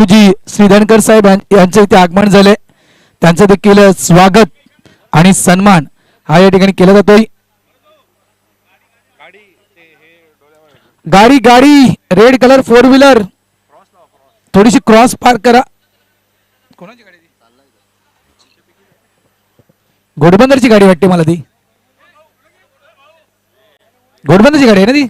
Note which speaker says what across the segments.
Speaker 1: जी श्रीधनकर साहेब यांचे इथे आगमन झाले, त्यांचं देखील स्वागत आणि सन्मान हा या ठिकाणी केला जातोय. गाडी गाडी रेड कलर 4 व्हीलर थोडीशी क्रॉस पार्क करा. कोणाची गाडी? घोडबंदरची गाडी वाटते मला, ती घोडबंदरची गाडी आहे ना ती.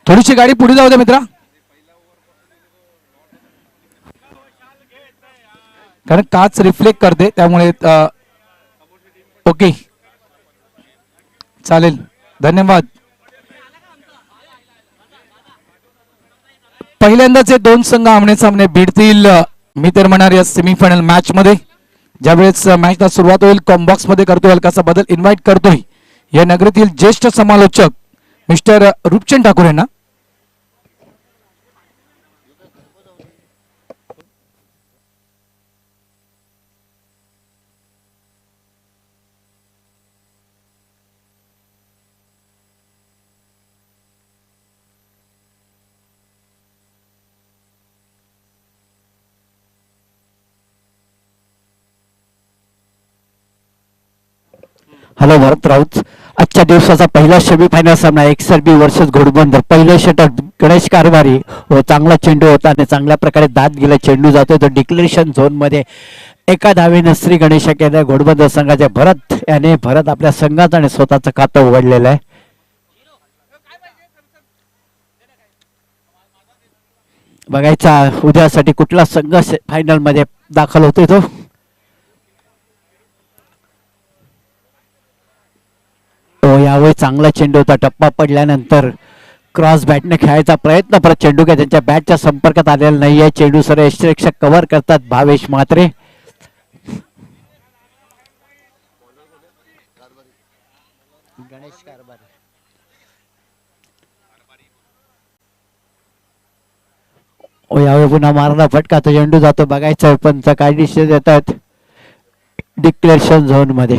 Speaker 1: थोडीशी गाडी पुढे जाऊ द्या मित्रा, कारण काच रिफ्लेक्ट करते त्यामुळे. ओके चालेल, धन्यवाद. पहिल्यांदाच दोन संघ आमने सामने भिडतील. मी तर म्हणणार या सेमीफायनल मॅच मध्ये ज्यावेळेस मॅचला सुरुवात होईल कॉम्बॉक्स मध्ये करतोय हलकासा बदल, इन्व्हाइट करतोय या नगरीतील ज्येष्ठ समालोचक मिस्टर रूपचंद ठाकूर यांना.
Speaker 2: हॅलो भरत राऊत. आजच्या दिवसाचा पहिला सेमीफायनल सामना एकसरबी वर्सेस घोडबंदर. पहिलं षटक गणेश कारभारी व चांगला चेंडू होता आणि चांगल्या प्रकारे दात गेला चेंडू जातोय तो डिक्लेरेशन झोन मध्ये. एका धावेनं श्री गणेश केंद्र घोडबंदर संघाचे भरत आपल्या संघाचं आणि स्वतःचं खातं उघडलेलं आहे. बघायचा उद्यासाठी कुठला संघ फायनल मध्ये दाखल होतोय तो. यावेळी चांगला चेंडू होता, टप्पा पडल्यानंतर क्रॉस बॅटने खेळायचा प्रयत्न, परत चेंडू काय त्यांच्या बॅटच्या संपर्कात आलेला नाहीये. चेंडू सर यष्टिरक्षक कव्हर करतात भावेश म्हात्रे. गणेश कारभारी यावेळी पुन्हा मारला फटका, तो चेंडू जातो. बघायचं पंच काय डिसिजन देतात डिक्लेरेशन झोन मध्ये.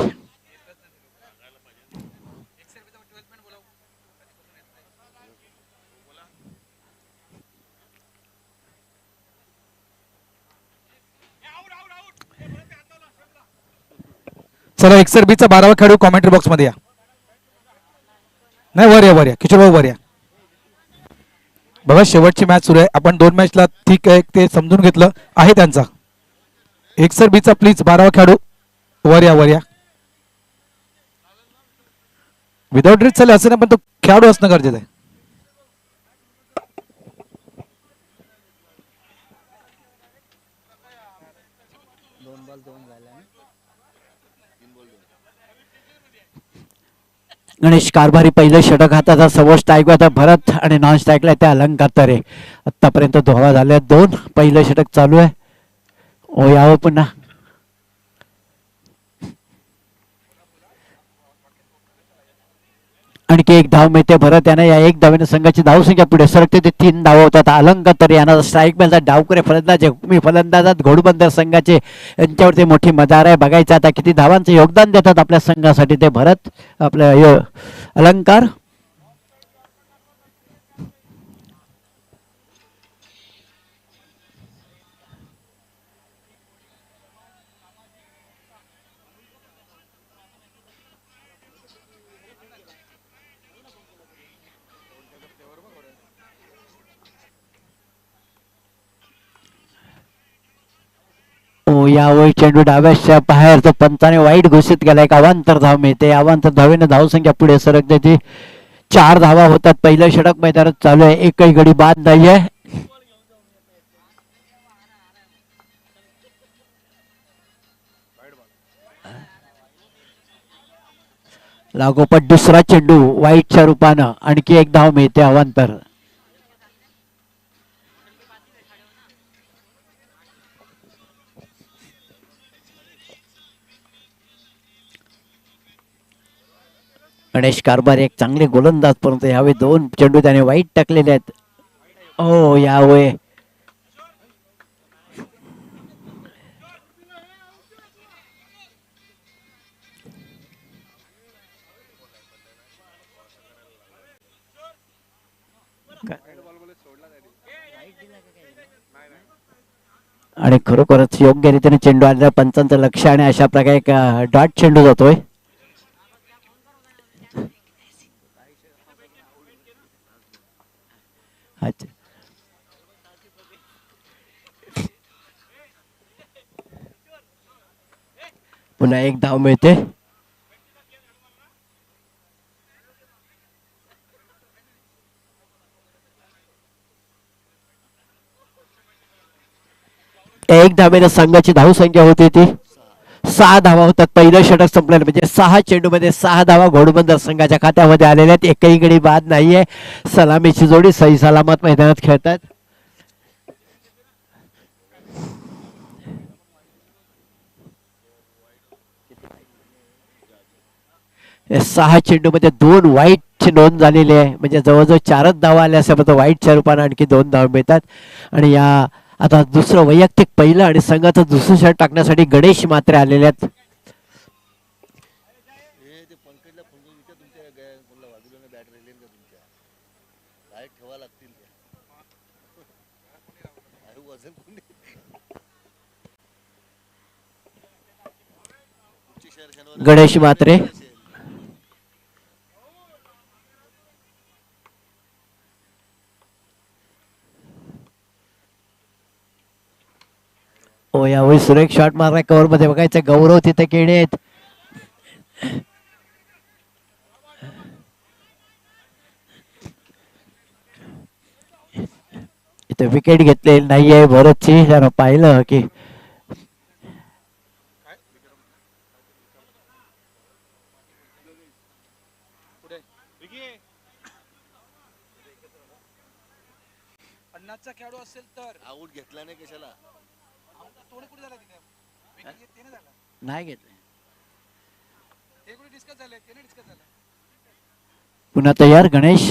Speaker 1: चला एक्सरबीचा 12वा खेळाडू कॉमेंट्री बॉक्स मध्ये या. नाही वर या किशोर भाऊ वर या. बघा शेवटची मॅच सुरू आहे, आपण 2 मॅचला ठीक आहे ते समजून घेतलं आहे त्यांचा. एक्सरबीचा प्लीज 12वा खेळाडू वर या. विदाउट ड्रेस चालेल असं नाही, पण तो खेळाडू असणं गरजेचं आहे.
Speaker 2: गणेश कारभारी पहिलं षटक हाताचा समोर स्ट्राईक होता भरत आणि नॉन स्ट्राईकला त्या अलंकार तरे. आतापर्यंत धावा झाल्या 2. पहिलं षटक चालू आहे. यावं पुन्हा आणखी एक धाव मिळते भरत यांना. या एक धावेने संघाची धावसंख्या पुढे सरकते, ते 3 धावा होतात. अलंकार तरे यांना स्ट्राईक मिळतात. डावकरे फलंदाज मी फलंदाजात घोडबंदर संघाचे यांच्यावरती मोठी मदार आहे. बघायचं आता किती धावांचं योगदान देतात आपल्या संघासाठी ते भरत आपल्या अलंकार. यावेळी चेंडू डाव्याच्या बाहेर तो पंचाने वाईट घोषित केला. एक अवांतर धाव मिळते. अवांतर धावेने धावसंख्या पुढे सरकते. ती 4 धावा होतात. पहिलं षटक मैदानात चालू आहे. एकही गडी बाद नाहीये. लागोपाठ दुसरा चेंडू वाईटच्या रूपानं आणखी एक धाव मिळते. अवांतर गणेश कारभार एक चांगले गोलंदाज, परंतु यावेळी 2 चेंडू त्याने वाईट टाकलेले आहेत. हो यावेळी आणि खरोखरच योग्य रीतीने चेंडू आलेला पंचांचं लक्ष, आणि अशा प्रकारे एक डॉट चेंडू जातोय. अच्छा, पुन्हा एक धाव मिळते. एक धावेने संघाची धावसंख्या होती ती 6 धावा होतात. पहिलं षटक संपलेलं म्हणजे 6 चेंडूमध्ये 6 धावा घोडबंदर संघाच्या खात्यामध्ये आलेल्या आहेत. एकही गडी बाद नाहीये. सलामीची जोडी सही सलामत मैदानात खेळतात. या 6 चेंडूमध्ये 2 वाईटची नोंद झालेली आहे, म्हणजे जवळजवळ 4च धावा आल्या असं वाईटच्या रूपाने आणखी 2 धावा मिळतात. आणि या आता दुसरं वैयक्तिक पहिलं आणि संघाचं दुसरं षट टाकण्यासाठी गणेश मात्रे आलेले आहेत. गणेश मात्रे हो यावेळी सुरेख शॉट मारलाय कव्हर मध्ये. बघायचं गौरव तिथे केणे आहेत. इथे विकेट घेतलेली नाहीये भरतची. जरा पाहिलं की
Speaker 1: खेळाडू असेल तर
Speaker 3: आऊट घेतला नाही कशाला.
Speaker 2: नाही घेतले. पुन्हा तयार गणेश.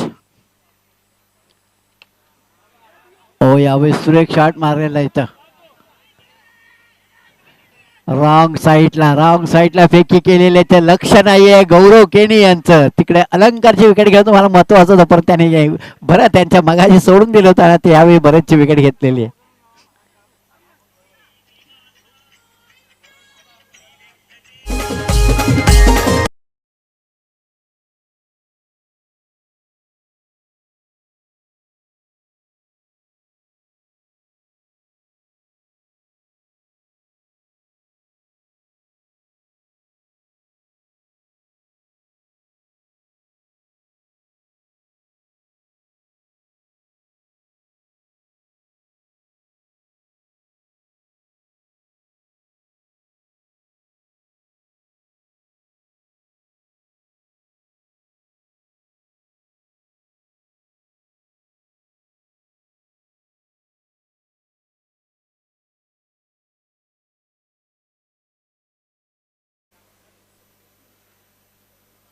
Speaker 2: हो यावेळी सुरेख शॉट मारलेला इथं रॉंग साईडला फेकी केलेले ते लक्ष नाहीये गौरव केणी यांचं. तिकडे अलंकारची विकेट घेऊन तुम्हाला महत्वाचं होतं, पण त्याने बरं त्यांच्या मगाशी सोडून दिलं होतं. ते यावेळी बरेचची विकेट घेतलेली आहे.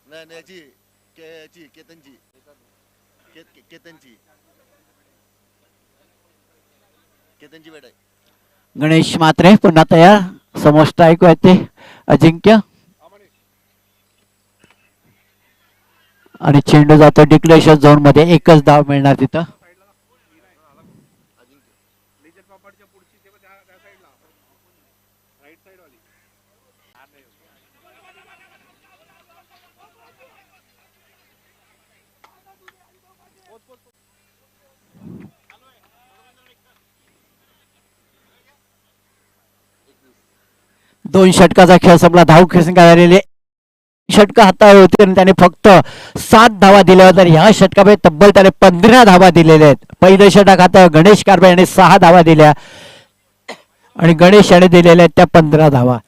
Speaker 3: नाही याची केतनची केतनची बेट आहे.
Speaker 2: गणेश मात्रे पुन्हा तयार. समोर ऐकू आहे ते अजिंक्य आणि चेंडू जातो डिक्लेरेशन झोन मध्ये. एकच धाव मिळणार तिथं. दोन षटकाचा खेळ संपला. धाव झालेले षटक हाताळले होते आणि त्याने फक्त 7 धावा दिल्या होत्या. ह्या षटकामध्ये तब्बल त्याने 15 धावा दिलेल्या आहेत. पहिलं षटक आता गणेश कारभार याने 6 धावा दिल्या आणि गणेश याने दिलेल्या आहेत त्या 15 धावा.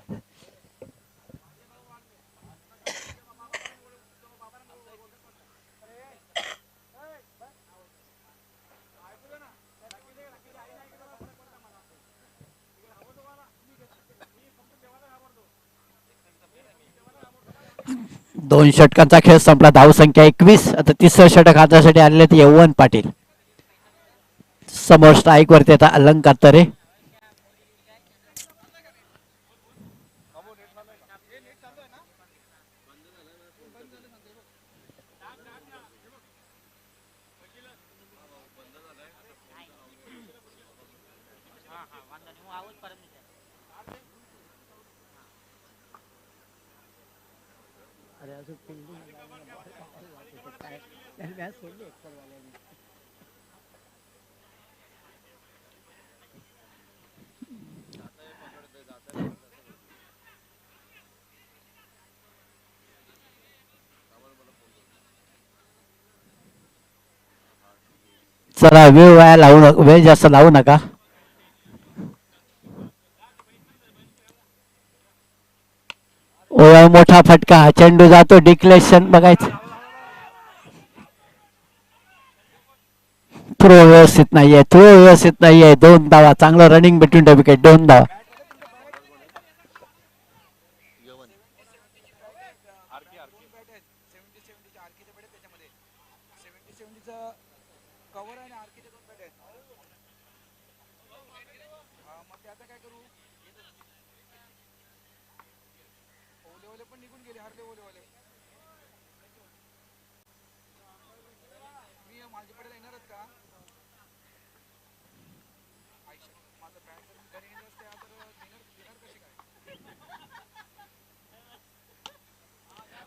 Speaker 2: 2 षटकांचा खेळ संपला. धावसंख्या 21. आता तिसरं षटक हातासाठी आलेले ते यववन पाटील. समोर स्ट्राईक वरती आता अलंकार तरे. चला वेळ वाया वेळ जास्त लावू नका. ओया मोठा फटका. चेंडू जातो. डिक्लेशन बघायचं. थ्रो व्यवस्थित नाहीये. थ्रो व्यवस्थित नाहीये. 2 धावा. चांगलं रनिंग बिटवीन द विकेट. 2 धावा.
Speaker 3: यवन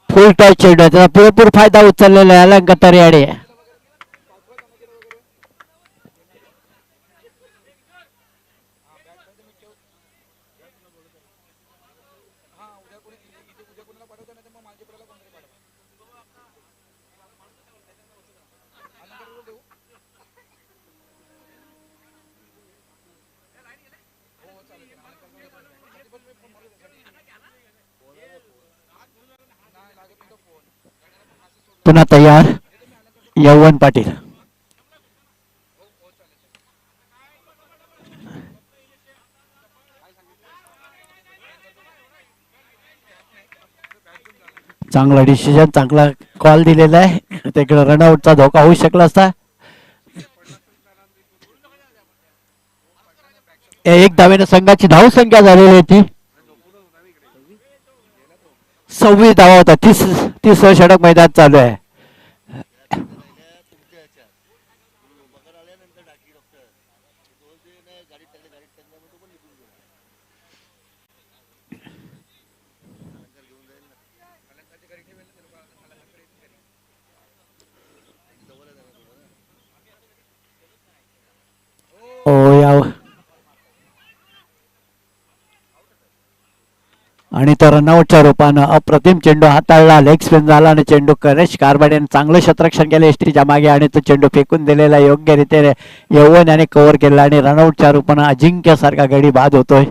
Speaker 2: फुल टॉच चेंडू आहे. त्याचा पुरेपूर फायदा उचललेला आहे अलंकार तरे याने. पुन्हा तयार यववन पाटील. चांगला डिसिजन. चांगला कॉल दिलेला आहे. तिकडे रनआउटचा धोका होऊ शकला असता. 1 धावेने संघाची धावसंख्या झालेली होती 26 धावा होता. 30 षटक मैदान चालू आहे.
Speaker 3: तुमच्या ह्याच्यात बगर आल्यानंतर डाकी डॉक्टर तो जे नाही गाडीत टाकल्या मग तो पण निघून गेला. अलंकार घेऊन जाईल ना. जवळ आहे त्याला थोडं ना.
Speaker 2: ओ या आणि तो रनआउटच्या रूपानं अप्रतिम चेंडू हाताळला. लेग स्पिन झाला आणि चेंडू करेश कारभाड्याने चांगलं क्षेत्ररक्षण केलं एसटीच्या मागे आणि तो चेंडू फेकून दिलेला योग्य रीतीने यववन याने कव्हर केला आणि रनआउटच्या रूपानं अजिंक्यसारखा गडी बाद होतोय.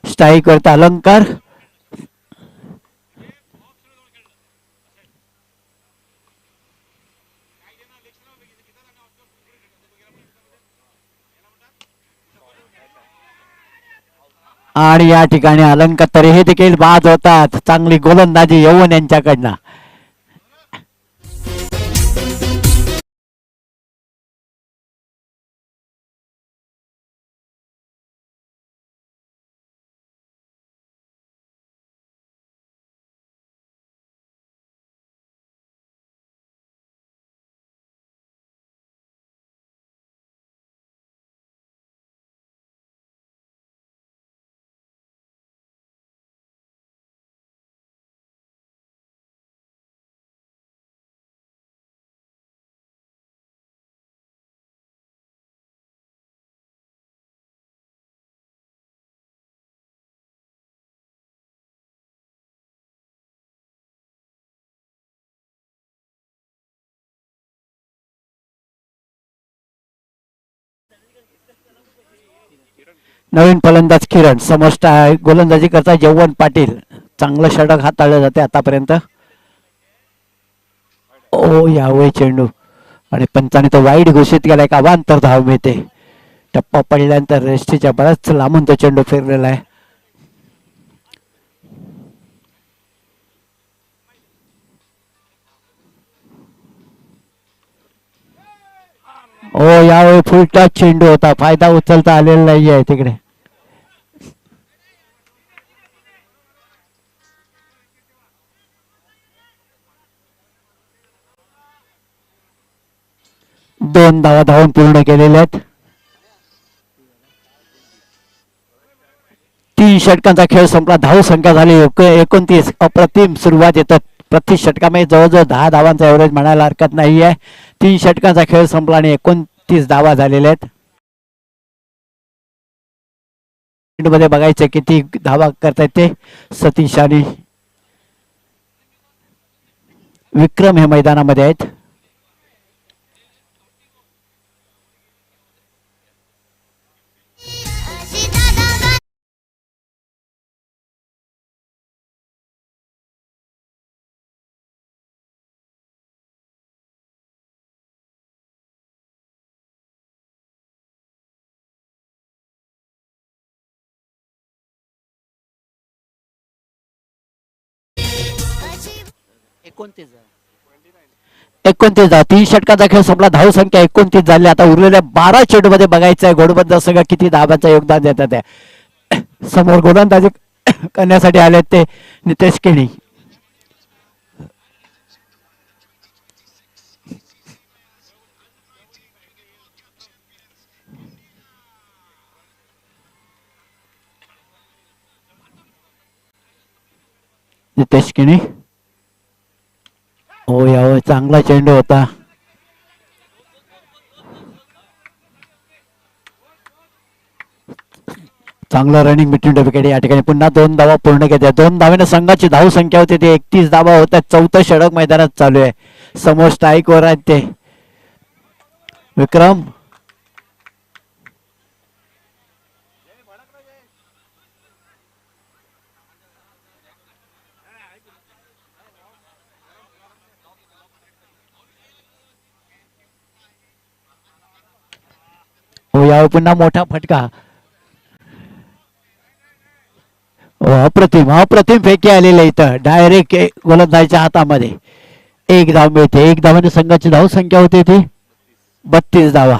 Speaker 2: स्ट्राईक करता अलंकार. आणि या ठिकाणी अलंकार तरी हे देखील बाद होतात. चांगली गोलंदाजी यववन यांच्याकडनं. नवीन फलंदाज किरण, समोर गोलंदाजी करता यववन पाटील. चांगलं षटक हाताळलं जाते आतापर्यंत. ओ यावे चेंडू आणि पंचाने तो वाईट घोषित केलाय. का अवांतर धाव मिळते. टप्पा पडल्यानंतर रेस्टीच्या बराच लांबून तो चेंडू फिरलेला आहे. ओ यावेळी फुलटा चेंडू होता. फायदा उचलता आलेला नाहीये तिकडे. दोन धावा धावून पूर्ण केलेल्या आहेत. 3 षटकांचा खेळ संपला. धाव संख्या झाली 29. अप्रतिम सुरुवात येतात. प्रति षटकामध्ये जवळजवळ 10 धावांचा एव्हरेज म्हणायला हरकत नाहीये. 3 षटकांचा खेळ संपला आणि 29 धावा झालेल्या आहेत. मध्ये बघायचं किती धावा करतायत ते. सतीश आणि विक्रम हे मैदानामध्ये आहेत. एकोणतीस धाव. 3 षटकाचा खेळ संपला. धाव संख्या 29 झाली. आता उरलेल्या 12 चेंडू मध्ये बघायचं आहे घोडबंदर संघ किती धावांचं योगदान देतात आहे. समोर गोलंदाजी करण्यासाठी आले ते नितेश केणी. नितेश केणी. हो यावर चांगला चेंडू होता. चांगला रनिंग बिटवीन द विकेट. या ठिकाणी पुन्हा 2 धावा पूर्ण केल्या. 2 धावेने संघाची धाव संख्या होती ती 31 धावा होत्या. 4थं षटक मैदानात चालू आहे. समोर स्ट्राईक वर आहेत ते विक्रम. हो यावर पुन्हा मोठा फटका. अप्रतिम अप्रतिम फेकी आलेले इथं डायरेक्ट गोलंदाजीच्या हातामध्ये. 1 धाव मिळते. 1 धावाने संघाची धाव संख्या होती ती 32 धावा.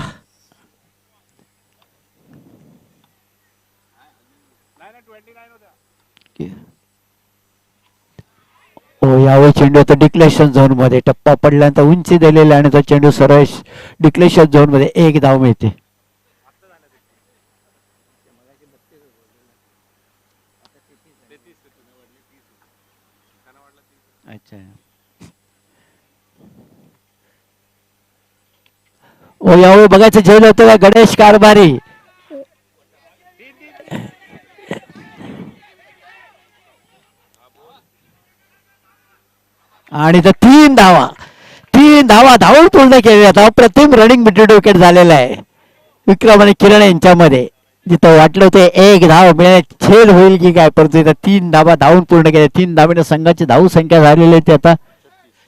Speaker 2: हो यावेळी चेंडू होता डिक्लेशन झोन मध्ये. टप्पा पडल्यानंतर उंची दिलेला आणि तो चेंडू सरळ डिक्लेशन झोन मध्ये. 1 धाव मिळते. अच्छा. ओ यावेळी बघायचं झेल होतं का गणेश कारभारी. आणि तर 3 धावा. 3 धावा धावून पूर्ण केल्या. अप्रतिम रनिंग मिड विकेट झालेला आहे विक्रम आणि किरण यांच्यामध्ये. जिथं वाटलं होतं 1 धाव मिळेल छेद होईल की काय, परंतु इथं 3 धावा धावून पूर्ण केल्या. 3 धावेने संघाची धाव संख्या झालेली आहे ती आता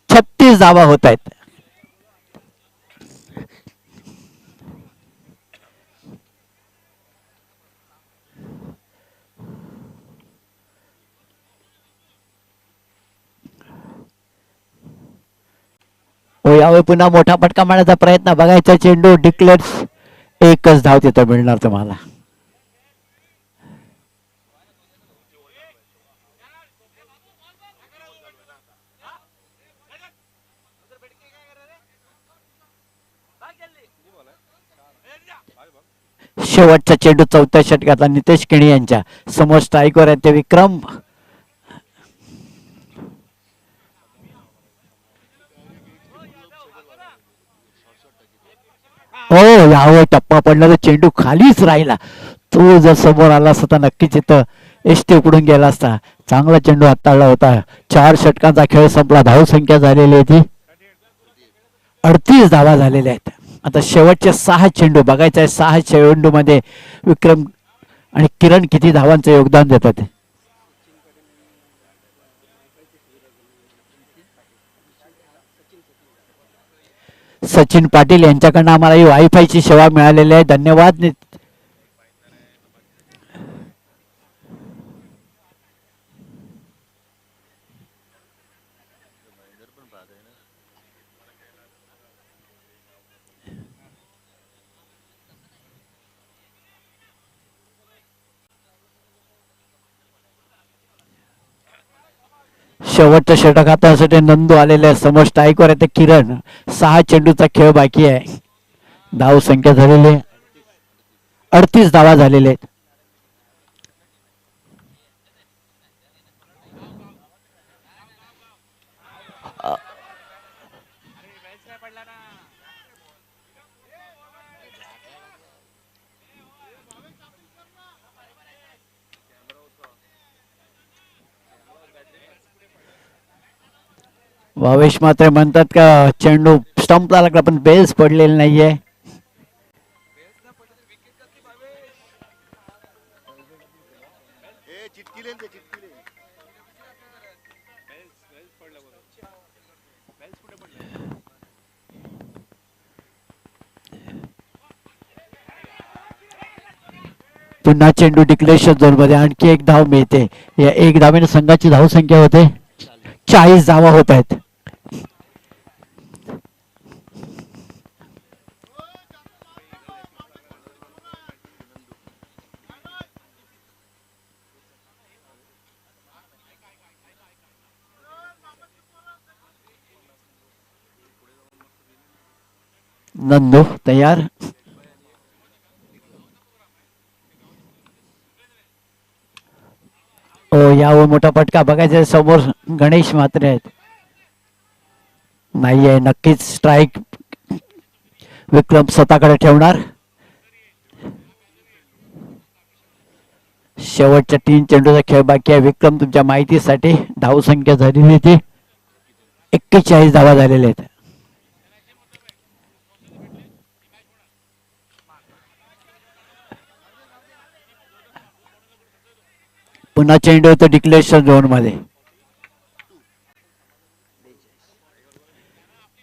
Speaker 2: 36 धावा होत आहेत. हो यावेळी पुन्हा मोठा फटका मारण्याचा प्रयत्न. बघायचा चेंडू डिक्लेअर्स. 1च धाव तिथं मिळणार तुम्हाला. शेवटचा चेंडू 4थ्या षटकातला नितेश केणी यांच्या समोर स्ट्राईकवर आहेत ते विक्रम. हो यावर टप्पा पडला तर चेंडू खालीच राहिला. तो जर समोर आला असता नक्कीच इथं एसटी उकडून गेला असता. चांगला चेंडू हाताळला होता. 4 षटकांचा खेळ संपला. धाव संख्या झालेली आहे ती 38 धावा झालेल्या आहेत. आता शेवटचे 6 चेंडू बघायचे आहे. 6 चेंडू मध्ये विक्रम आणि किरण किती धावांचं योगदान देतात. सचिन पाटील यांच्याकडनं आम्हाला ही वायफायची सेवा मिळालेली आहे, धन्यवाद.
Speaker 3: महेंद्र पण बाद आहे ना.
Speaker 2: शेवटचं षटक हातासाठी नंदू आलेले आहे. समोर स्ट्राईकवर आहे ते किरण. 6 चेंडूचा खेळ बाकी आहे. धाव संख्या झालेली आहे 38 धावा झालेले आहेत. भावेश मात्र म्हणतात का चेंडू स्टंपला लागला पण बेल्स पडलेली नाहीये.
Speaker 3: हे चिटकी लेन ते चिटकी लेन.
Speaker 2: पुन्हा चेंडू डिक्लेरेशन झोन मध्ये आणखी एक धाव मिळते. या एक धावेने संघाची धाव संख्या होते 40 धावा होत आहेत. नंदू तयार. ओ यावर मोठा फटका बघायचा. समोर गणेश मात्र आहेत. नाहीये. नक्कीच स्ट्राईक विक्रम स्वतःकडे ठेवणार. शेवटच्या 3 चेंडूचा खेळ बाकी आहे. विक्रम तुमच्या माहितीसाठी धाव संख्या झालेली ती 41 धावा झालेल्या आहेत. पुन्हा चेंडू होतो डिक्लेरेशन झोन मध्ये.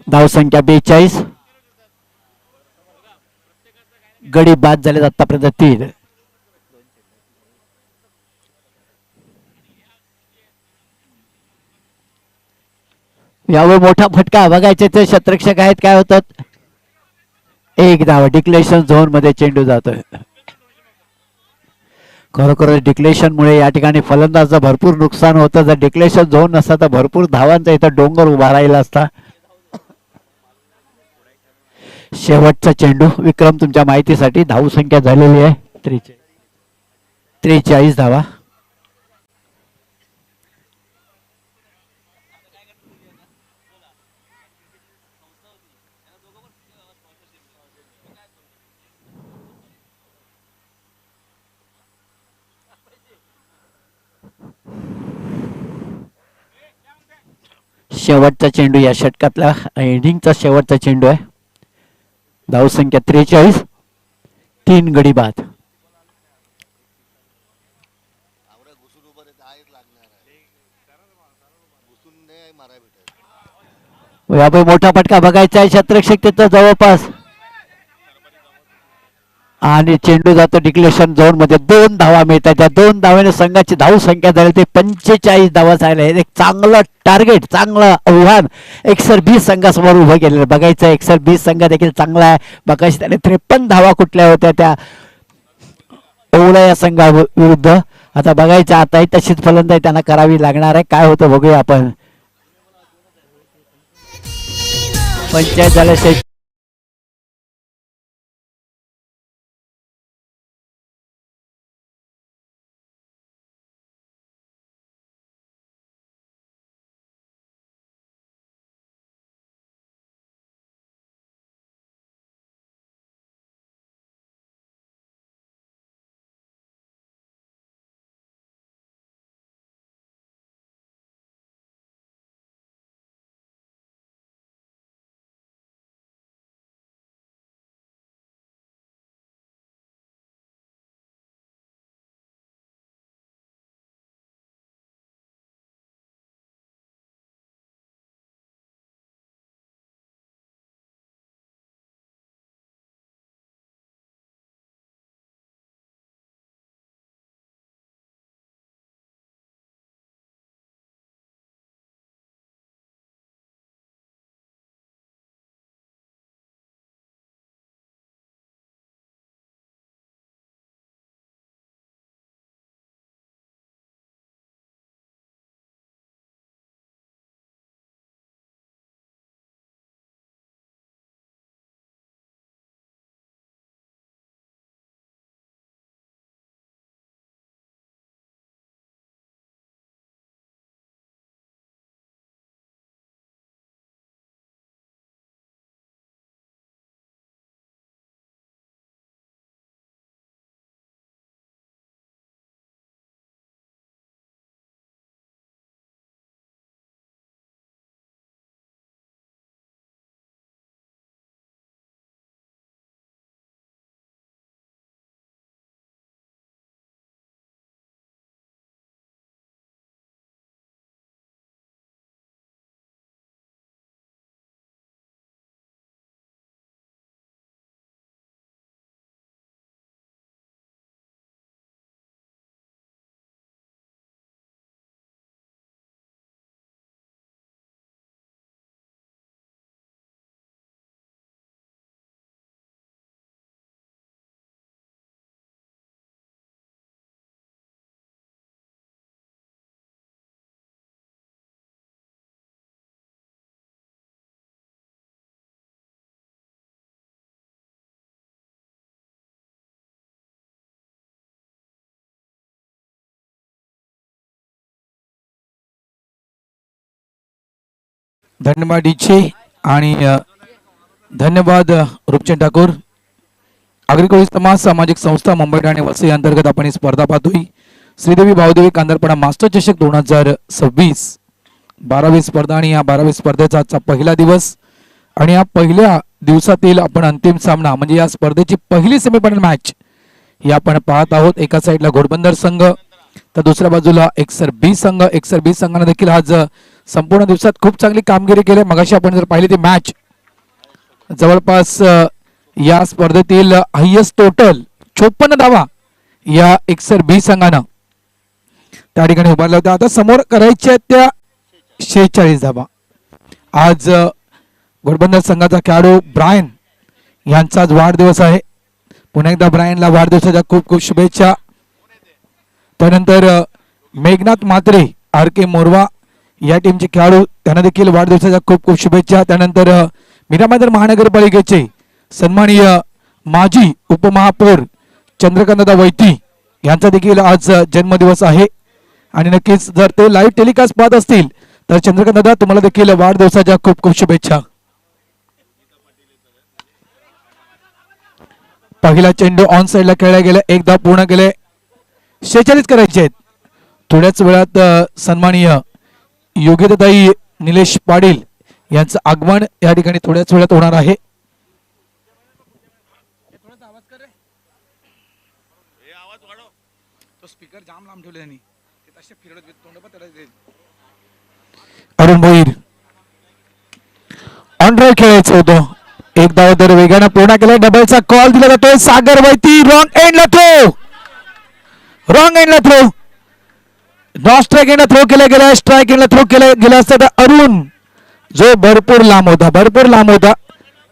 Speaker 2: धाव संख्या 42. गडी बाद झाले आतापर्यंत 3. यावर मोठा फटका बघायचे ते क्षेत्ररक्षक आहेत काय होतात. एक धाव डिक्लेरेशन झोन मध्ये चेंडू जातोय. खरोखर डिक्लेरेशन मुळे या ठिकाणी फलंदाजाचं भरपूर नुकसान होतं. जर डिक्लेरेशन झोन नसता तर भरपूर धावांचा इथं डोंगर उभा राहिला असता. शेवटचा चेंडू विक्रम तुमच्या माहितीसाठी धाव संख्या झालेली आहे 43 धावा. शेवटचा चेंडू या षटकातला इनिंगचा शेवटचा चेंडू आहे. धाव संख्या 43. 3 गडी बाद.
Speaker 3: आवडा घुसून उभं राहते आहेच लागणार आहे. घुसून नाही माराय भेटत.
Speaker 2: यापुढे मोठा फटका बघायचा आहे. क्षेत्ररक्षक तिथं जवळपास आणि चेंडू जातो डिक्लेरेशन झोन मध्ये. 2 धावा मिळतात. त्या 2 धावाने संघाची धाव संख्या झाली ते 45 धावा झाल्या. एक चांगलं टार्गेट, चांगलं आव्हान एक्सर 20 संघासमोर उभं केलेलं बघायचं. एक्सर 20 संघ देखील चांगला आहे. बघायचं त्याने 53 धावा कुठल्या होत्या त्या ओवळा या संघाविरुद्ध. आता बघायचं आता तशीच फलंदाजी त्यांना करावी लागणार आहे. काय होतं बघूया आपण. पंचायत झाल्याशिवाय
Speaker 1: धन्यवाद डीचे आणि धन्यवाद रूपचंद ठाकूर. अग्रकोळी समाज सामाजिक संस्था मुंबई आणि वसई अंतर्गत आपण ही स्पर्धा पाहतोय. श्रीदेवी भाऊदेवी कांदरपाडा मास्टर चषक 2026 12वी स्पर्धा आणि या 12वी स्पर्धेचा आजचा पहिला दिवस आणि या पहिल्या दिवसातील आपण अंतिम सामना म्हणजे या स्पर्धेची पहिली सेमीफायनल मॅच ही आपण पाहत आहोत. एका साईडला घोडबंदर संघ तर दुसऱ्या बाजूला एक्सर बी संघ. एक्सर बी संघाने देखील आज संपूर्ण दिवसात खूप चांगली कामगिरी केली. मगाशी आपण जर पाहिली ती मॅच जवळपास या स्पर्धेतील हायएस्ट टोटल 54 धावा या एक्सर बी संघानं त्या ठिकाणी उभारल्या होत्या. आता समोर करायच्या त्या 46 धावा. आज घोडबंदर संघाचा खेळाडू ब्रायन यांचा आज वाढदिवस आहे. पुन्हा एकदा ब्रायनला वाढदिवसाच्या खूप खूप शुभेच्छा. त्यानंतर मेघनाथ म्हात्रे आर के मोरवा या टीमचे खेळाडू त्यांना देखील वाढदिवसाच्या खूप खूप शुभेच्छा. त्यानंतर मीरामादर महानगरपालिकेचे सन्माननीय माजी उपमहापौर चंद्रकांतदा वैती यांचा देखील आज जन्मदिवस आहे आणि नक्कीच जर ते लाईव्ह टेलिकास्ट पाहत असतील तर चंद्रकांतदा तुम्हाला देखील वाढदिवसाच्या खूप खूप शुभेच्छा. पहिला चेंडू ऑन साइडला खेळला गेला. एकदा पूर्ण केले. 46 करायचे आहेत. थोड्याच वेळात सन्माननीय योगिताताई निलेश पाटील यांचं आगमन या ठिकाणी थोड्याच वेळात होणार आहे. अरुण भोईर ऑन ड्राइव्ह खेळायचं होतं. एक धाव दर वेगानं पूर्ण केला. डबलचा कॉल दिला जातोय. सागर वैती रॉंग एंडला थ्रो. रॉंग एंडला थ्रो. नॉन स्ट्राईक एंडला थ्रो केला गेला. स्ट्राईक एंडला थ्रो केला गेला असता तर अरुण जो भरपूर लांब होता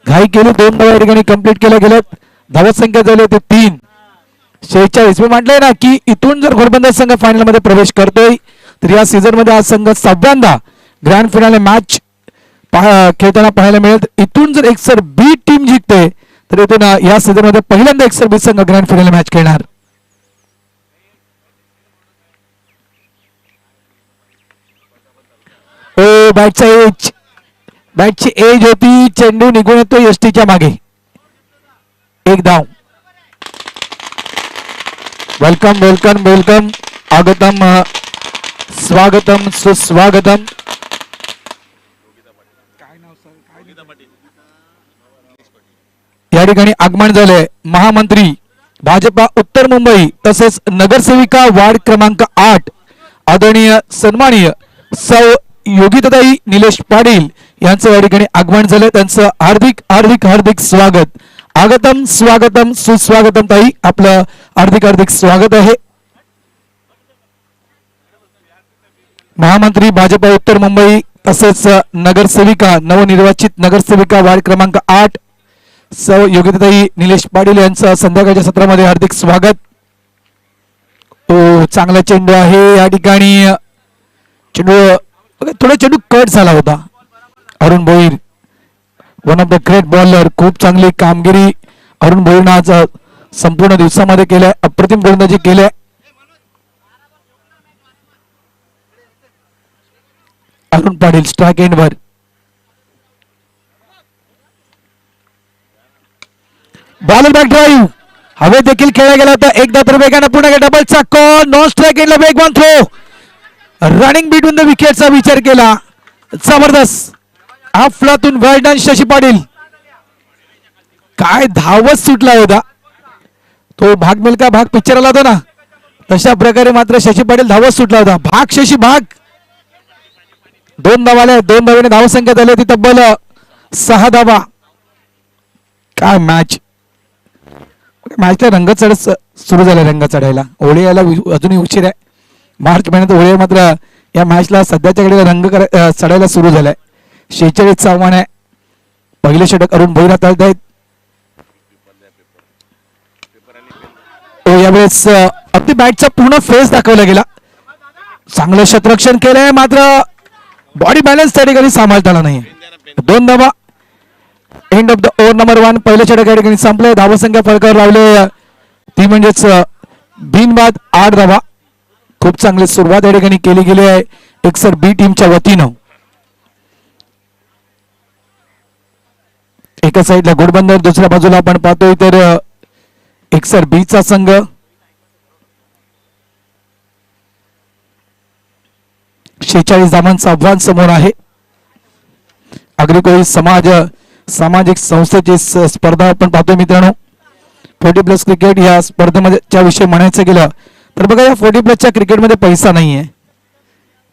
Speaker 1: घाई केली. 2 धावा या ठिकाणी कंप्लीट केल्या गेल्यात. धावत संख्या झाली होती 3. 46. मी म्हटलंय ना की इथून जर घोडबंदर संघ फायनल मध्ये प्रवेश करतोय तर या सीझन मध्ये आज संघ 7व्यांदा ग्रँड फिनाले मॅच खेळताना पाहायला मिळेल. इथून जर एक्सर बी टीम जिंकते तर इथून या सीझन मध्ये पहिल्यांदा एक्सर बी संघ ग्रँड फिनाले मॅच खेळणार. ओ बॅटची एज होती. चेंडू निघून येतो एसटीच्या मागे. एक धाव. Welcome welcome welcome. आगतम स्वागतम सुस्वागतम. या ठिकाणी आगमन झाले महामंत्री भाजपा उत्तर मुंबई तसेच नगरसेविका वार्ड क्रमांक 8 आदरणीय सन्माननीय सौ योगिताताई निलेश पाटील यांचं या ठिकाणी आगमन झालं. त्यांचं हार्दिक हार्दिक हार्दिक स्वागत. आगतम स्वागतम सुस्वागतम ताई. आपलं हार्दिक हार्दिक स्वागत आहे. महामंत्री भाजपा उत्तर मुंबई तसेच नगरसेविका नवनिर्वाचित नगरसेविका वार्ड क्रमांक 8 सौ योगिताताई निलेश पाटील यांचं संध्याकाळच्या सत्रामध्ये हार्दिक स्वागत. ओ चांगला चेंडू आहे या ठिकाणी. चेंडू थोडा चेंडू कट झाला होता. Arun Bhoir one of the great bowler. खूप चांगली कामगिरी अरुण भोईरनं आज संपूर्ण दिवसामध्ये केल्या. अप्रतिम गोलंदाजी केल्या. अरुण पाटील स्ट्राईक एंडवर. बॉलर बॅक ड्राईव्ह हवे देखील खेळला गेला होता. एकदा तर वेगाने पुन्हा डबलचा कॉल. नॉन स्ट्राईक एंडला वेगवान थ्रो. रनिंग बिटवीन द विकेटचा विचार केला. जबरदस्त. हाफलातून वाईड शशी पाटील काय धावत सुटला होता. तो भाग मिल्का भाग पिक्चर आला होता ना तशा प्रकारे मात्र शशी पाटील धावत सुटला होता. भाग शशी भाग. 2 धावा आल्या. 2 धावेने धावसंख्या झाली होती तब्बल 6 धावा. काय मॅचला रंग चढ सुरू झाला. रंग चढायला होळी यायला अजूनही उशीर आहे. मार्च महिन्यात होळी मात्र या मॅचला सध्याच्या घडीला रंग चढायला सुरू झालाय. 46चं आव्हान आहे. पहिले षटक अरुण भोईर हाताळत आहेत. यावेळेस अगदी बॅटचा पूर्ण फेस दाखवला गेला. चांगलं शतरक्षण केलंय मात्र बॉडी बॅलन्स त्या ठिकाणी सांभाळता आला नाही. 2 धावा. End of the over number 1. पहिलं षटक या ठिकाणी संपलंय. धावसंख्या फळकावर लावले ती म्हणजेच बिनबाद 8 धावा. खूप चांगली सुरुवात या ठिकाणी केली गेली आहे एक्सर बी टीमच्या वतीनं. एका साईडला घोडबंदर, दुसऱ्या बाजूला आपण पाहतोय तर एक्सर बीचा संघ. शेचाळीस धावांचा आव्हान समोर आहे. अग्रिकोळी सामाजिक संस्थेची स्पर्धा आपण पाहतोय मित्रांनो. 40+ क्रिकेट या स्पर्धेमध्ये च्या विषयी म्हणायचं गेलं तर बघा, या 40+च्या क्रिकेटमध्ये पैसा नाहीये,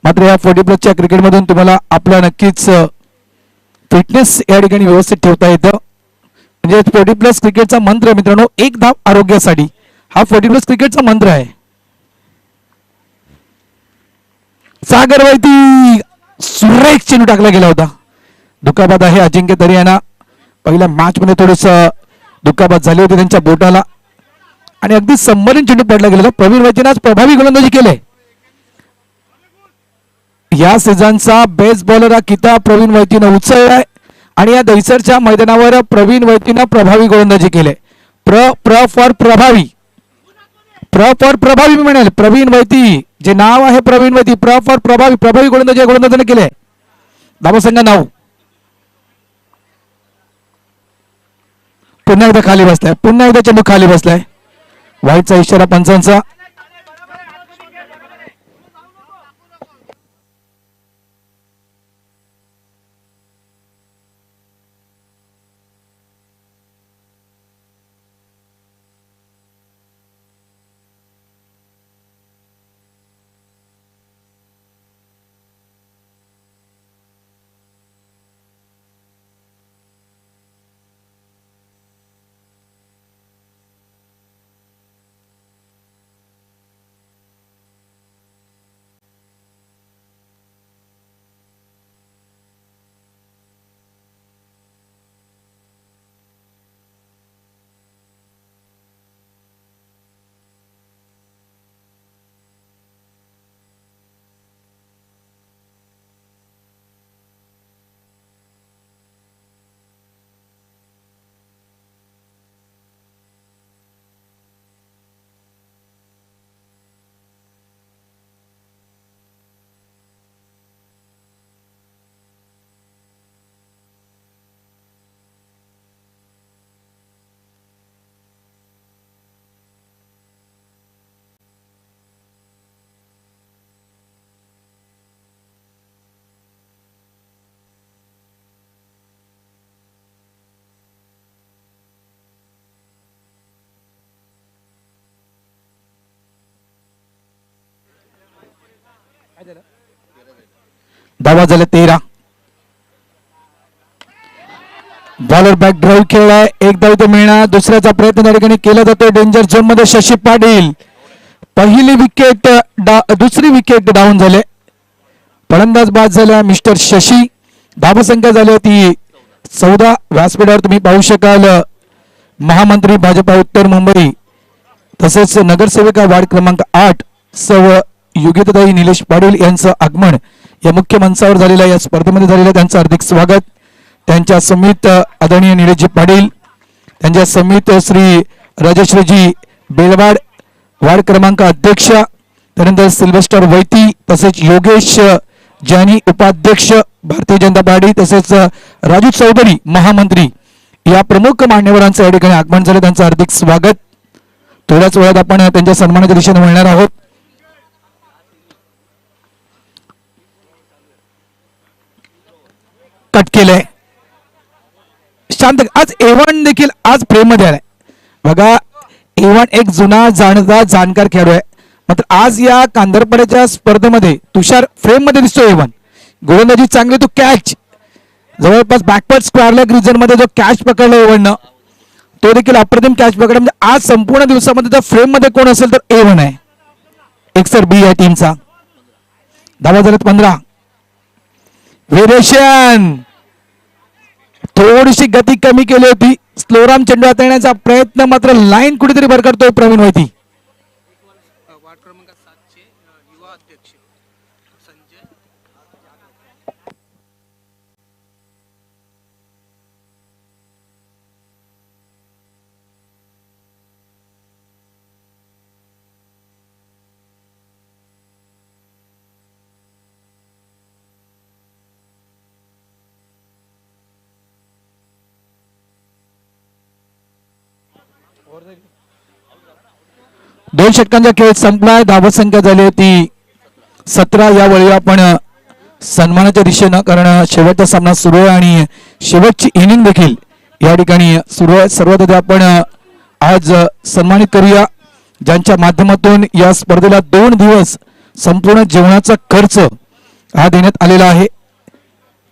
Speaker 1: मात्र या 40+च्या क्रिकेटमधून तुम्हाला आपला नक्कीच फिटनेस या ठिकाणी व्यवस्थित ठेवता येतं. म्हणजे 40+ क्रिकेटचा मंत्र आहे मित्रांनो, एक धाव आरोग्यासाठी, हा 40+ क्रिकेटचा मंत्र आहे. सागर वैती सुरेख चेंडू टाकला गेला होता. दुखापत आहे अजिंक्य तरी यांना. पहिल्या मॅच मध्ये थोडस दुखापत झाली होती त्यांच्या बोटाला आणि अगदी संबंधित चेंडू पडला गेला. प्रवीण वैतीने आज प्रभावी गोलंदाजी केले. या सीझनचा बेस्ट बॉलर हा किताब प्रवीण वैतीनं उचललाय आणि या दहिसरच्या मैदानावर प्रवीण वैतीनं प्रभावी गोलंदाजी केले. प्र फॉर प्रभावी, प्र फॉर प्रभावी मी म्हणेल. प्रवीण वैती जे नाव आहे, प्रवीण वैती, प्र फॉर प्रभावी, प्रभावी गोलंदाजी गोलंदाजाने केले. धावसंख्या 9. पुन्हा एकदा खाली बसलाय, पुन्हा एकदा चेंडू खाली बसलाय. वाईटचा इशारा पंचांचा. धावा झाले 13. बॉलर बॅक ड्राईव्ह खेळलाय. एक धाव इथे मिळणार. दुसऱ्याचा प्रयत्न त्या ठिकाणी केला जातोय. डेंजर झोन मध्ये शशी पाटील. पहिली विकेट, दुसरी विकेट डाऊन झाले. फलंदाज बाद झाला मिस्टर शशी. धावसंख्या झाली होती 14. व्यासपीठावर तुम्ही पाहू शकाल महामंत्री भाजपा उत्तर मुंबई तसेच नगरसेविका वार्ड क्रमांक 8 सव योगिताताई निलेश पाटील यांचं आगमन या मुख्य मंचावर झालेल्या या स्पर्धेमध्ये झालेलं. त्यांचं हार्दिक स्वागत. त्यांच्या समित आदरणीय निलेशजी पाटील, त्यांच्या समित श्री राजश्रीजी बेलवाड वार्ड क्रमांक अध्यक्ष, त्यानंतर सिल्वेस्टर वैती तसेच योगेश जानी उपाध्यक्ष भारतीय जनता पार्टी तसेच राजू चौधरी महामंत्री या प्रमुख मान्यवरांचं या ठिकाणी आगमन झालं. त्यांचं हार्दिक स्वागत. थोड्याच वेळात आपण त्यांच्या सन्मानाच्या दिशेने मिळणार आहोत. कट केलंय शांत. आज A1 देखील आज फ्रेम मध्ये आलाय बघा. A1 एक जुना जाणता जाणकार खेळाडू आहे, मात्र आज या कांदरपड्याच्या स्पर्धेमध्ये तुषार फ्रेम मध्ये दिसतोय. A1 गोलंदाजी चांगली, तो कॅच जवळपास बॅकवर्ड स्क्वेअर लेग रिजन मध्ये जो कॅच पकडला A1 तो देखील अप्रतिम कॅच पकडला. म्हणजे आज संपूर्ण दिवसामध्ये जर फ्रेम मध्ये कोण असेल तर A1 आहे. एक्सर बी या टीमचा. धावा झाल्यात 15. व्हेरिएशन थोडीशी गती कमी केली होती. स्लोराम चेंडू हाताळण्याचा प्रयत्न, मात्र लाईन कुठेतरी भरकटतोय प्रवीण वैती.
Speaker 4: वार्ड क्रमांक 7 चे युवा अध्यक्ष संजय
Speaker 1: 2 षटकांचा खेळ संपलाय. धावसंख्या झाली होती 17. यावेळी आपण सन्मानाच्या दिशेनं, कारण शेवटचा सामना सुरू आहे आणि शेवटची इनिंग देखील या ठिकाणी सुरू आहे. सर्वात आधी आपण आज सन्मानित करूया ज्यांच्या माध्यमातून या स्पर्धेला 2 दिवस संपूर्ण जेवणाचा खर्च हा देण्यात आलेला आहे.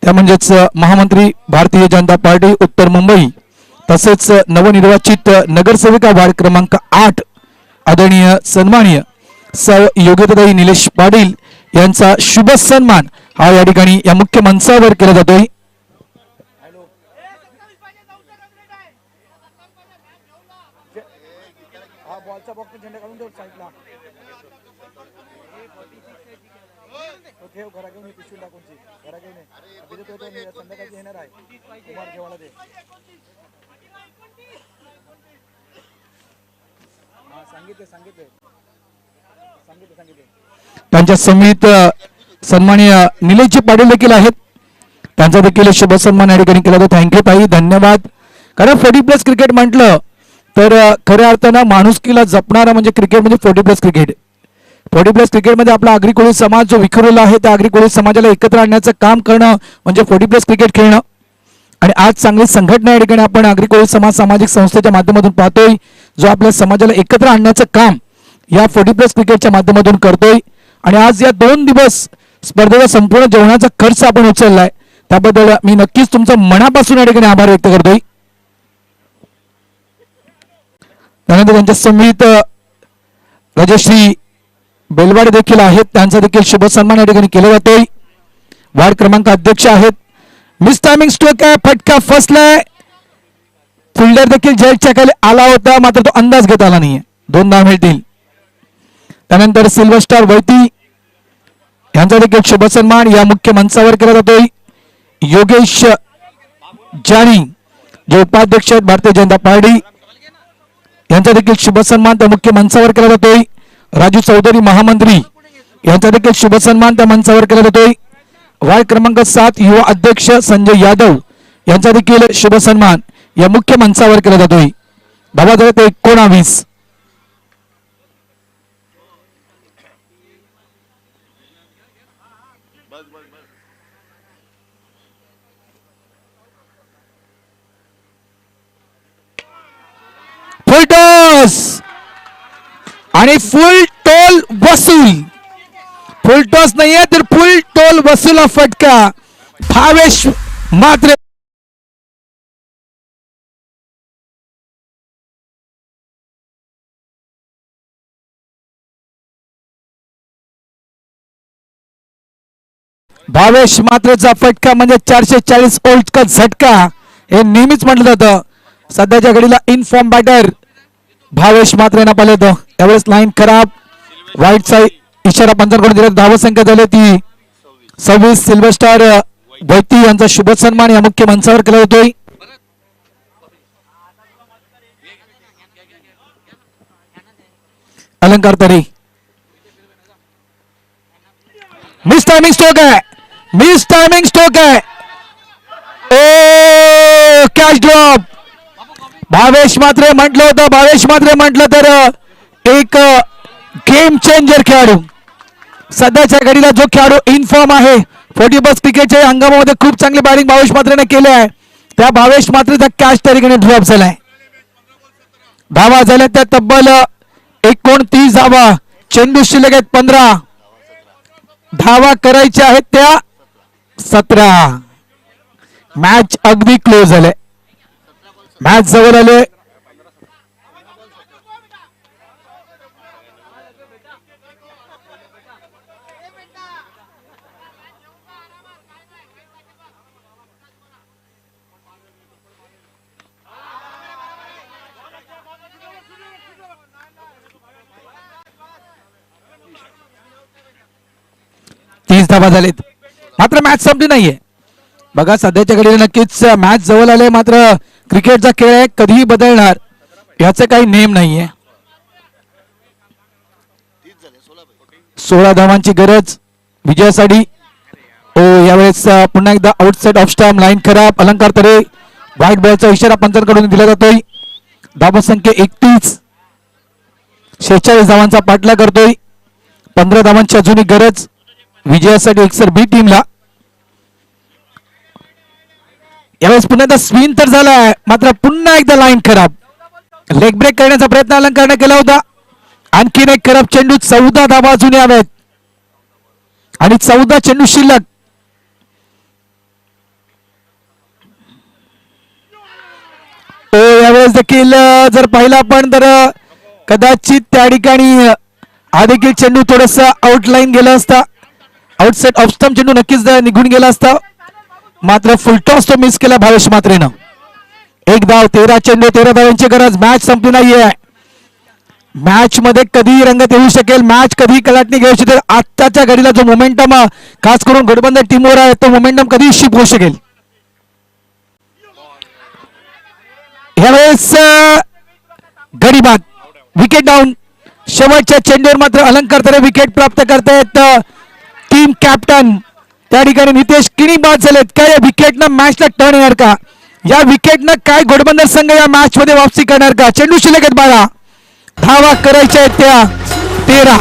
Speaker 1: त्या म्हणजेच महामंत्री भारतीय जनता पार्टी उत्तर मुंबई तसेच नवनिर्वाचित नगरसेविका वार्ड क्रमांक 8 आदरणीय सन्माननीय सौ योगिताताई निलेश पाटील यांचा शुभ सन्मान हा या ठिकाणी या मुख्य मंचावर केला जातोय. त्यांच्या समित सन्माननीय निलेशजी पाटील देखील आहेत. त्यांचा देखील शुभ सन्मान या ठिकाणी केला जातो. थँक्यू ताई, धन्यवाद. कारण 40+ क्रिकेट म्हटलं तर खऱ्या अर्थानं माणुसकीला जपणारा म्हणजे क्रिकेट म्हणजे 40+ क्रिकेट. 40+ क्रिकेटमध्ये आपला आगरी कोळी समाज जो विखरलेला आहे त्या आगरी कोळी समाजाला एकत्र आणण्याचं काम करणं म्हणजे 40+ क्रिकेट खेळणं. आणि आज चांगली संघटना या ठिकाणी आपण आगरी कोळी समाज सामाजिक संस्थेच्या माध्यमातून पाहतोय जो आपल्या समाजाला एकत्र आणण्याचं काम या 40+ क्रिकेटच्या माध्यमातून करतोय. आणि आज या 2 दिवस स्पर्धेचा संपूर्ण जेवणाचा खर्च आपण उचललाय त्याबद्दल मी नक्कीच तुमचं मनापासून या ठिकाणी आभार व्यक्त करतोय. त्यानंतर त्यांच्या समित राजश्री बेलवाडे देखील आहेत. त्यांचा देखील शुभ सन्मान या ठिकाणी केला जातोय. वार्ड क्रमांक अध्यक्ष आहेत. मिस टायमिंग स्ट्रोक आहे, फटका फसलाय. फिल्डर देखील जयच्या खाली आला होता मात्र तो अंदाज घेता आला नाहीये. 2 धाव मिळतील. त्यानंतर सिल्वर स्टार वैती यांचा देखील शुभ सन्मान या मुख्य मंचावर केला जातोय. योगेश जानी जे उपाध्यक्ष आहेत भारतीय जनता पार्टी यांचा देखील शुभ सन्मान त्या मुख्य मंचावर केला जातोय. राजू चौधरी महामंत्री यांचा देखील शुभ सन्मान त्या मंचावर केला जातोय. वार्ड क्रमांक 7 युवा अध्यक्ष संजय यादव यांचा देखील शुभ सन्मान या मुख्य मंचावर केला जातोय. धावा झाल्या ते 19. फुल टॉस आणि फुल टोल वसूल. फुल टॉस नाहीये तर फुल टोल वसूल फटका. भावेश मात्र भावेश मात्रेचा फटका म्हणजे 440 ओल्टचा झटका हे नेहमीच म्हटलं जातं. सध्याच्या घडीला इनफॉर्म बॅटर भावेश मात्रेना पाहिलं होतं. त्यावेळेस लाईन खराब. वाईट साईड इशारा पंचांकडून दिला. धावसंख्या झाली ती 26. सिल्वर स्टार वैती यांचा शुभ सन्मान या मुख्य मंचावर केला जातोय. अलंकार तरी मिस टायमिंग स्ट्रोक आहे. मिस टायमिंग स्ट्रोक आहे. ओ कॅच ड्रॉप. भावेश मात्रे म्हटलं होतं. भावेश मात्रे म्हटलं तर एक गेम चेंजर खेळाडू. सध्याच्या घडीला जो खेळाडू इनफॉर्म आहे 40+ क्रिकेटच्या हंगामामध्ये खूप चांगली बॅटिंग भावेश मात्रेने केली आहे. त्या भावेश मात्रेचा कॅच त्या ठिकाणी ड्रॉप झालाय. धावा झाल्या त्या तब्बल 29 धावा. चेंडू शिल्लक आहेत 15. धावा करायच्या आहेत त्या 17. मॅच अगदी क्लोज झाले. मॅच जवळ आले. धावा झालेत मात्र मॅच संपली नाहीये. बघा सध्याच्या घडीला नक्कीच मॅच जवळ आले मात्र क्रिकेटचा खेळ कधीही बदलणार याचं काही नेम नाहीये. 16 धावांची गरज विजयासाठी. ओ यावेळेस पुन्हा एकदा आउटसाइड ऑफ स्टंप. लाईन खराब. अलंकार तरे वाईट बॉलचा इशारा पंचांकडून दिला जातोय. धावसंख्या 31. 46 धावांचा पाठलाग करतोय. 15 धावांची अजूनही गरज विजयासाठी एक्सर बी टीमला. यावेळेस पुन्हा एकदा स्पिन तर झालाय, मात्र पुन्हा एकदा लाईन खराब. लेग ब्रेक करण्याचा प्रयत्न अलंकारने केला होता. आणखीन एक खराब चेंडू. 14 धावा अजून यावेत आणि 14 चेंडू शिल्लक. यावेळेस देखील जर पाहिलं आपण तर कदाचित त्या ठिकाणी हा देखील चेंडू थोडस आउटलाईन गेला असता. आउटसाइड ऑफ स्टंप चेंडू नक्कीच निघून गेला असता, मात्र फुलटॉस तो मिस केला भावेश म्हात्रेनं. एक धाव. 13 चेंडू 13 धावांची गरज. मॅच संपली नाहीये. मॅच मध्ये कधी रंगत येऊ शकेल, मॅच कधी कलाटणी घेऊ शकेल. आत्ताच्या घडीला जो मोमेंटम खास करून घोडबंदर टीमवर आहे, तो मोमेंटम कधी शिफ्ट होऊ शकेल. यावेळेस गडीबाद. Wicket down. शेवटच्या चेंडूवर मात्र अलंकार तरे विकेट प्राप्त करतायत. टीम कॅप्टन त्या ठिकाणी नितेश किणी बाद झालेत. काय या विकेटनं मॅचला टर्न येणार का? या विकेटनं काय घोडबंदर संघ या मॅच मध्ये वापसी करणार का? चेंडू शिल्लक आहेत 12. धावा करायच्या आहेत त्या 13.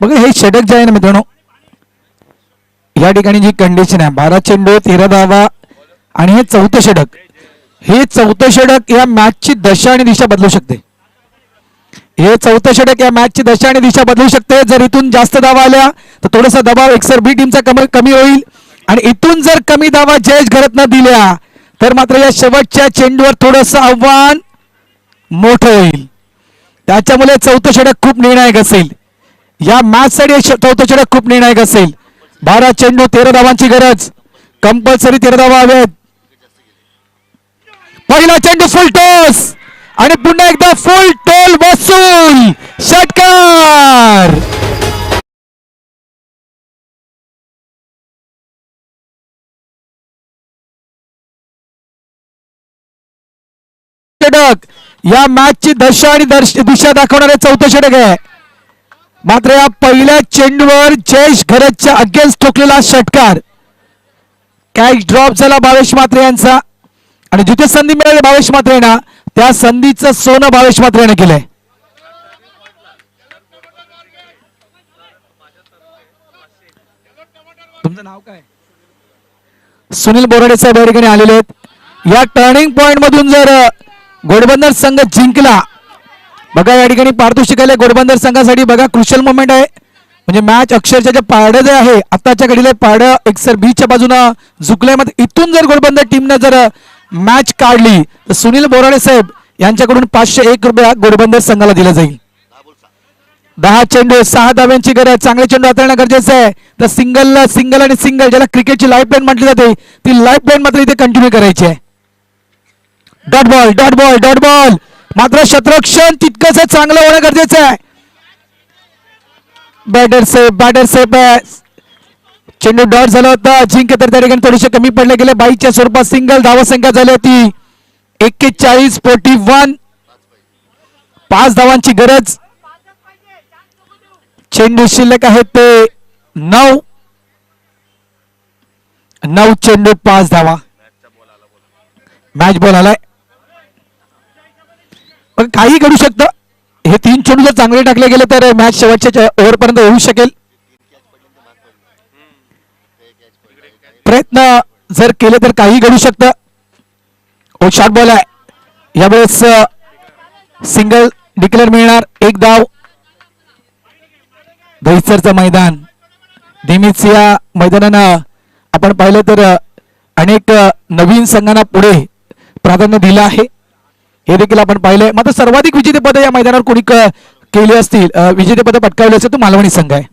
Speaker 1: बघा हे षटक जे आहे ना मित्रांनो, या ठिकाणी जी कंडिशन आहे 12 चेंडू 13 धावा आणि हे चौथं षटक. हे चौथं षटक या मॅचची दशा आणि दिशा बदलू शकते. हे चौथं षटक या मॅचची दशा आणि दिशा बदलू शकते. जर इथून जास्त धावा आल्या तर थोडासा दबाव एक्सर बी टीमचा कमी होईल, आणि इथून जर कमी धावा जयेश घरत न दिल्या तर मात्र या शेवटच्या चेंडूवर थोडंसं आव्हान मोठं होईल. त्याच्यामुळे चौथं षटक खूप निर्णायक असेल. या मॅच साठी चौथं षटक खूप निर्णायक असेल. 12 चेंडू 13 धावांची गरज. कंपल्सरी 13 धावा हवेत. पहिला चेंडू फुल टॉस आणि पुन्हा एकदा फुल टोल वसूल. षटकार. षटक या मॅचची दशा आणि दिशा दाखवणारे चौथं षटक आहे. मात्र या पहिल्या चेंडूवर जयेश घरतच्या अगेन्स्ट ठोकलेला षटकार. कॅच ड्रॉप झाला भावेश म्हात्रे यांचा, आणि जिथे संधी मिळाली भावेश म्हात्रेंना त्या संधीचं सोनं भावेश म्हात्रेने केलंय. तुमचं नाव काय? सुनील बोराडे साहेब या ठिकाणी आलेले आहेत. या टर्निंग पॉइंट मधून जर घोडबंदर संघ जिंकला, बघा या ठिकाणी पारितोषिक आले घोडबंदर संघासाठी. बघा क्रुशियल मोमेंट आहे, म्हणजे मॅच अक्षरशः जे पारडं जे आहे आताच्या घडीला पारडं एक्सर बीच्या बाजूनं झुकलंय. मग इथून जर घोडबंदर टीमनं जर मॅच काढली तर सुनील बोराडे साहेब यांच्याकडून 501 रुपये घोडबंदर संघाला दिला जाईल. 10 चेंडू 6 धाव्यांची गरज. चांगले चेंडू हाताळणं गरजेचं आहे. तर सिंगल आणि सिंगल ज्याला क्रिकेटची लाईफ लाईन म्हटली जाते, ती लाईफ लाईन मात्र इथे कंटिन्यू करायची आहे. Dot ball dot ball dot ball. मात्र क्षेत्ररक्षण तितकंच चांगलं होणं गरजेचं आहे. बॅटर सेफ चेंडू डॉट झाला होता. जिंक तर त्या ठिकाणी थोडेसे कमी पडले गेले. 22च्या स्वरूपात सिंगल. धावा संख्या झाली होती 41-41. 5 धावांची गरज. चेंडू शिल्लक आहेत ते 9. 9 चेंडू 5 धावा. मॅच बॉल आलाय. पण काही घडू शकतं. हे 3 चेंडू जर चांगले टाकले गेले तर मॅच शेवटच्या ओव्हर पर्यंत होऊ शकेल. प्रयत्न जर केले तर काही घडू शकतं. ओ शॉर्ट बॉल आहे. यावेळेस सिंगल डिक्लेअर मिळणार. 1 धाव. दहिसरचं मैदान नेहमीच या मैदानानं आपण पाहिलं तर अनेक नवीन संघांना पुढे प्राधान्य दिलं आहे, हे देखील आपण पाहिलंय. मात्र सर्वाधिक विजेतेपद या मैदानावर कोणी केली असतील, विजेतेपद पटकावले असेल तो मालवणी संघ आहे.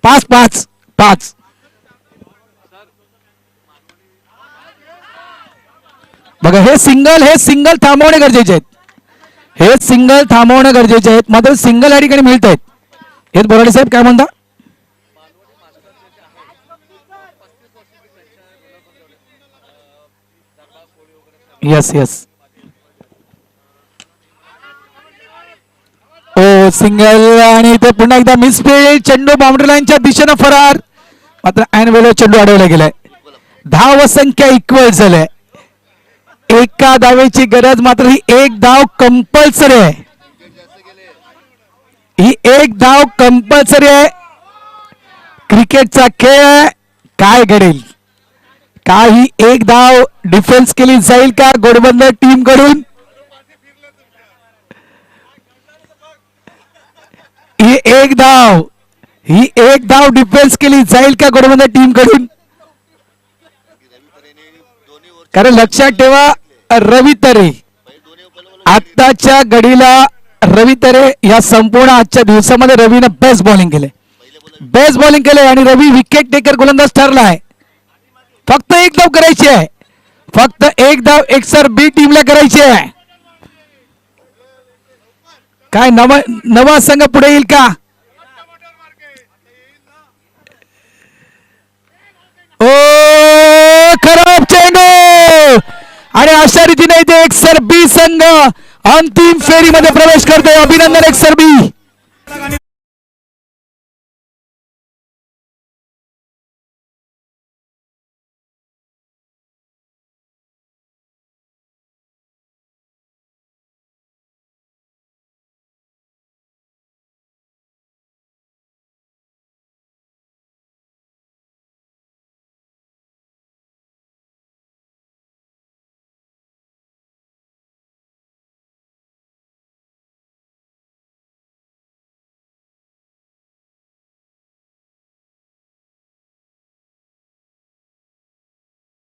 Speaker 1: पाच पाच पाच. बघा हे सिंगल थांबवणे गरजेचे आहेत. हे सिंगल थांबवणे गरजेचे आहेत. मात्र सिंगल या ठिकाणी मिळत आहेत. हेच बोराडे साहेब काय म्हणता? Yes yes. ओ सिंगल आणि इथे पुन्हा एकदा मिसफील्ड. चेंडू बाउंड्री लाईनच्या दिशेनं फरार. मात्र ऐन वेळेला चेंडू अडवला गेलाय. धावसंख्या इक्वल झालंय. एका धावेची गरज, मात्र ही एक धाव कंपल्सरी आहे. ही एक धाव कंपल्सरी आहे. क्रिकेटचा खेळ आहे. काय घडेल? काही एक धाव डिफेन्स केली जाईल का घोडबंदर टीम कडून? ही एक धाव डिफेन्स केली जाईल का घोडबंदर टीम कडून? कारण लक्षात ठेवा रवी तरे आताच्या घडीला रवी तरे या संपूर्ण आजच्या दिवसामध्ये रवीने बेस्ट बॉलिंग केले आणि रवी विकेट टेकर गोलंदाज ठरलाय. फक्त एक धाव करायची आहे. फक्त एक धाव एकसर बी टीमला करायची आहे. काय नवा संघ पुढे येईल का? ओ खराब चेंडू आणि अशा रीतीने इथे एकसर बी संघ अंतिम फेरीमध्ये प्रवेश करतोय. अभिनंदन एकसर बी.